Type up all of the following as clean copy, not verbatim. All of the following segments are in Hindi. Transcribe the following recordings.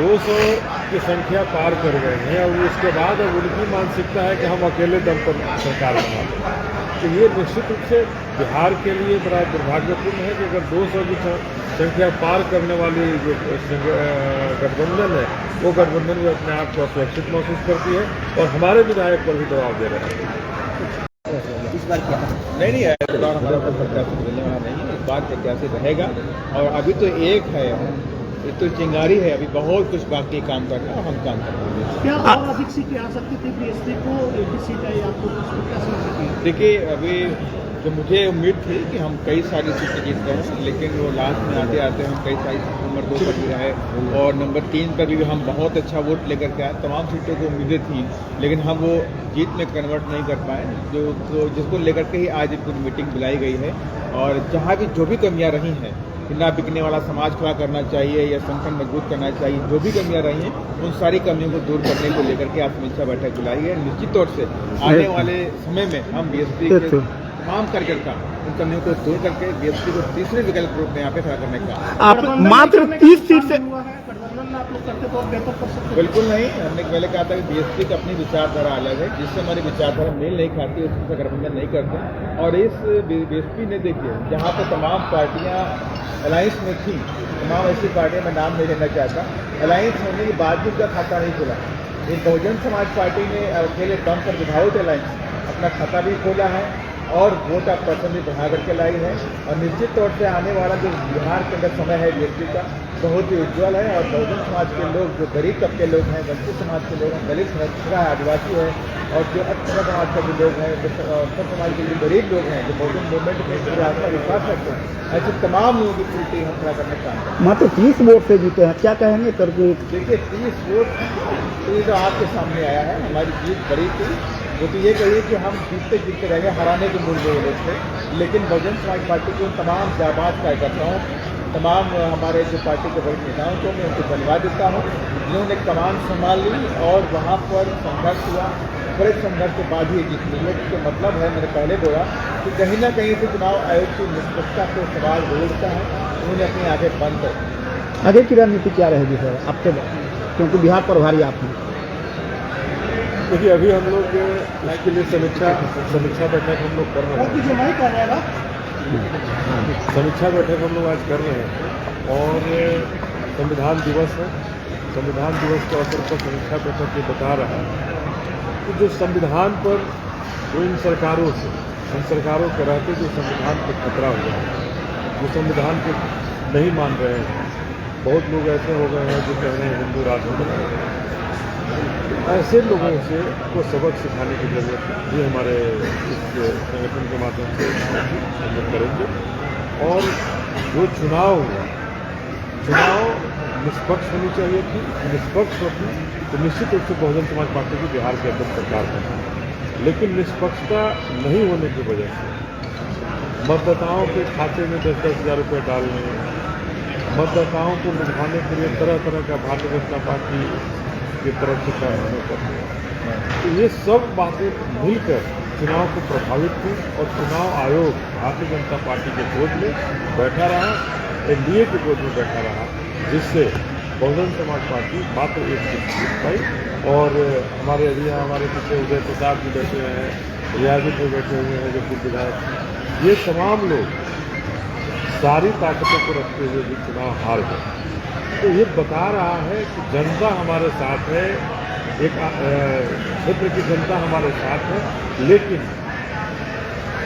200 की संख्या पार कर गए हैं और उसके बाद अब उनकी मानसिकता है कि हम अकेले दम पर सरकार बना लें। तो ये निश्चित रूप से बिहार के लिए बड़ा दुर्भाग्यपूर्ण है कि अगर 200 की संख्या पार करने वाली जो गठबंधन है वो गठबंधन भी अपने आप को असुरक्षित महसूस करती है और हमारे विधायक पर भी दबाव दे रहे हैं। इस बार क्या नहीं है, इस बार हमारा कोई प्रत्याशी मिलने वाला नहीं है। इस बार प्रत्याशी रहेगा और अभी तो एक है, ये तो चिंगारी है, अभी बहुत कुछ बाकी काम करना है, हम काम करेंगे। क्या और अधिक सीटें आ सकती थी बीएसपी को, एक ही सीट है आपको क्या समझ सकती है? देखिए, अभी जो मुझे उम्मीद थी कि हम कई सारी सीटें जीत गए हैं, लेकिन वो लास्ट में आते आते हम कई सारी नंबर 2 पर भी रहे और नंबर 3 पर भी हम बहुत अच्छा वोट लेकर के आए। तमाम सीटों को उम्मीदें थी, लेकिन हम वो जीत में कन्वर्ट नहीं कर पाए, जो जिसको लेकर के ही आज पूरी मीटिंग बुलाई गई है। और जहाँ भी जो भी कमियाँ रही हैं, ना बिकने वाला समाज खड़ा करना चाहिए या संगठन मजबूत करना चाहिए, जो भी कमियां रही हैं उन सारी कमियों को दूर करने को लेकर के आज समीक्षा बैठक बुलाई है। निश्चित तौर से आने वाले समय में हम बीएसपी के तमाम कार्यकर्ता उन कमियों को दूर करके बीएसपी को तीसरे विकल्प रूप में यहाँ पे खड़ा करने का आप मात्र 30 सीट से गठबंधन आप लोग करते तो बेहतर कर सकते। बिल्कुल नहीं, हमने पहले कहा था कि बीएसपी की अपनी विचारधारा अलग है, जिससे हमारी विचारधारा मेल नहीं खाती उससे गठबंधन नहीं करते। और इस बीएसपी ने देखिए, जहाँ पर तमाम पार्टियाँ अलायंस में थी, तमाम ऐसी पार्टियां, मैं नाम नहीं लेना चाहता, अलायंस होने के बाद भी उसका खाता नहीं खुला। एक बहुजन समाज पार्टी ने अकेले दम पर विदाउट अलायंस अपना खाता भी खोला है और वोट ऑफ पर्सन भी बढ़ा करके लाई है। और निश्चित तौर से आने वाला जो बिहार के अंदर समय है बीएसपी का बहुत ही उज्ज्वल है। और बहुजन समाज के लोग, जो गरीब तबके लोग हैं, वंचित समाज के लोग हैं, दलित है, आदिवासी है और जो अल्पसंख्यक समाज के भी लोग हैं, जो सब समाज के जो गरीब लोग हैं, जो बहुजन मूवमेंट में पूरे आस्था विश्वास रखते हैं, ऐसे तमाम लोगों की पूर्ति हम खड़ा करने का चाहते हैं। मात्र 30 वोट से जीते हैं, क्या कहेंगे करके? देखिए, 30 वोट तो आपके सामने आया है, हमारी जीत बड़ी थी। वो तो ये कहिए कि हम जीतते रह गए, हराने के मूल में लोग थे। लेकिन बहुजन समाज पार्टी के उन तमाम जाबाज कार्यकर्ताओं, तमाम हमारे जो पार्टी के वरिष्ठ नेताओं को मैं उनको धन्यवाद देता हूँ, जिन्होंने कमान संभाल ली और वहाँ पर संघर्ष हुआ। बड़े संघर्ष के बाद ही जीत मिली है, जिसका मतलब है, मैंने पहले बोला कि कहीं ना कहीं से चुनाव आयोग की निष्पक्षता को सवाल उठता है, उन्होंने अपनी आंखें बंद कर। आगे की रणनीति क्या रहेगी सर आपके, क्योंकि बिहार प्रभारी आप हैं? देखिए, अभी हम लोग इसके लिए समीक्षा बैठक हम लोग कर रहे हैं। समीक्षा बैठक हम लोग आज कर रहे हैं और संविधान दिवस है। संविधान दिवस के अवसर पर समीक्षा बैठक ये बता रहा है कि जो संविधान पर जो इन सरकारों के रहते जो संविधान पर खतरा हुआ है, जो संविधान को नहीं मान रहे हैं, बहुत लोग ऐसे हो गए हैं जो कह रहे हैं हिंदू राष्ट्र बनाए, ऐसे लोगों से को सबक सिखाने की जरूरत है। ये हमारे इस संगठन के माध्यम से हम लोग करेंगे। और जो चुनाव निष्पक्ष होनी चाहिए थी, निष्पक्ष होती तो निश्चित रूप से बहुजन समाज पार्टी की बिहार के अंदर सरकार बनी। लेकिन निष्पक्षता नहीं होने की वजह से मतदाताओं के खाते में 10-10 हज़ार रुपये डालने, मतदाताओं को लुभाने के लिए तरह तरह का भारतीय जनता पार्टी की तरफ से कार्रवाई करते हैं, तो ये सब बातें मिलकर चुनाव को प्रभावित की और चुनाव आयोग भारतीय जनता पार्टी के गोद में बैठा रहा, एनडीए के गोद में बैठा रहा, जिससे बहुजन समाज पार्टी मात्र एक सीट जीत पाई। और हमारे अभी हमारे पीछे उदय प्रताप जी बैठे हुए हैं, रियाजी पे बैठे हुए हैं जो पूर्व विधायक, ये तमाम लोग सारी ताकतों को रखते हुए भी चुनाव हार गए। तो ये बता रहा है कि जनता हमारे साथ है, एक क्षेत्र की जनता हमारे साथ है, लेकिन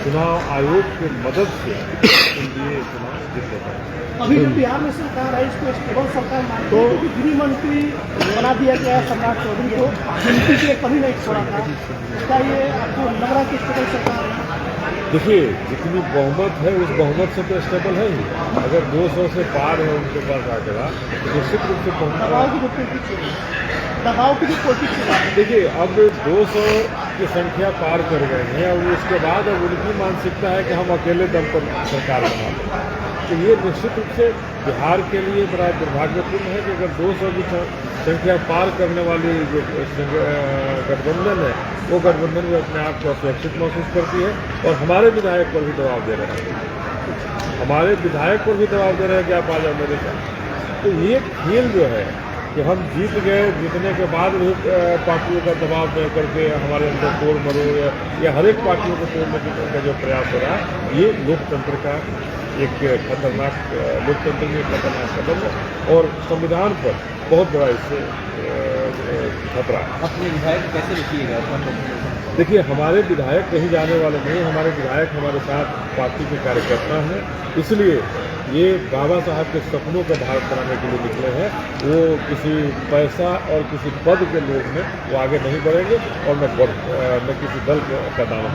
चुनाव आयोग की मदद से एनडीए चुनाव जीत लेता है। अभी जो बिहार में सरकार है, इसको स्टेबल सरकार मानते हैं, क्योंकि गृह मंत्री बना दिया गया है सम्राट चौधरी को, गिनती के कभी नहीं छोड़ा था। क्या ये आपको लग रहा है कि स्टेबल सरकार है? देखिए, जितनी बहुमत है उस बहुमत से तो स्टेबल है ही। अगर 200 से पार है उनके पास आंकड़ा, तो निश्चित रूप से दबाव की जो पॉलिटिक्स है, देखिए, अब 200 की संख्या पार कर गए हैं और उसके बाद अब उनकी मानसिकता है कि हम अकेले दम पर सरकार बना लें। तो ये निश्चित रूप से बिहार के लिए बड़ा दुर्भाग्यपूर्ण है कि अगर 200 की संख्या पार करने वाली जो गठबंधन है वो गठबंधन भी अपने आप को असुरक्षित महसूस करती है और हमारे विधायक पर भी दबाव दे रहे हैं। हमारे विधायक पर भी दबाव दे रहे हैं कि आप आ जाओ मेरे साथ। तो ये खेल जो है कि हम जीत गए, जीतने के बाद भी पार्टियों का दबाव दे करके हमारे अंदर तोड़ मरोड़ या हर एक पार्टियों को तोड़ने का जो प्रयास हो रहा है, ये लोकतंत्र का एक खतरनाक, लोकतंत्र में खतरनाक कदम है और संविधान पर बहुत बड़ा इससे खतरा है। अपने विधायक कैसे लिखिएगा? देखिए, हमारे विधायक कहीं जाने वाले नहीं, हमारे विधायक हमारे साथ पार्टी के कार्यकर्ता हैं, इसलिए ये बाबा साहब के सपनों का भारत बनाने के लिए निकले हैं। वो किसी पैसा और किसी पद के लोभ में वो आगे नहीं बढ़ेंगे और न किसी दल का दामन